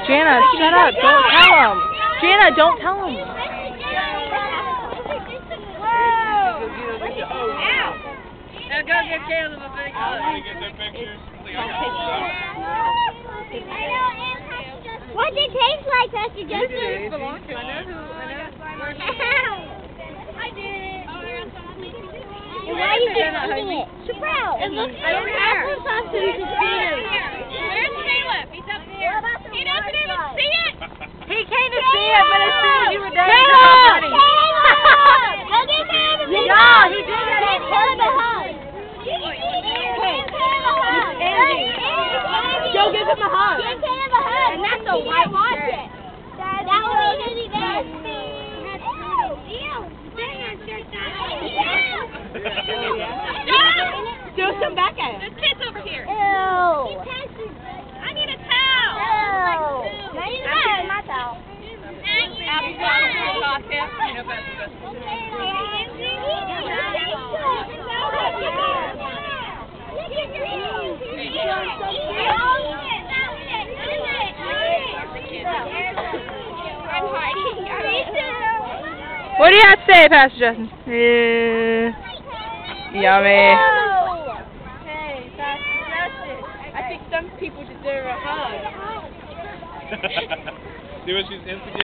Jana, shut up. Don't tell him. Jana, don't tell him. Now go give Caleb a big hug. Get that picture. What did it taste like, Pastor Justin? I know who. I did. And why are you just eating it? Surprise! It looks like applesauce and potatoes. Where's Caleb? He's up there. He doesn't even see it. He came to see it, but as soon as you were done, he Caleb! was running. Caleb! Go give Caleb a big hug. Yeah, he did that. Give Caleb a hug. Angie. Go give him a hug. Give Caleb a hug. And that's a white shirt. That would be really bad. Throw some back at him. There's kids over here. Ew. I need a towel. Ew. Now you got my towel. Applesauce, you know better than What do you have to say, Pastor Justin? Yummy. Hey, Pastor Justin. I think some people deserve a hug. See what she's instigating?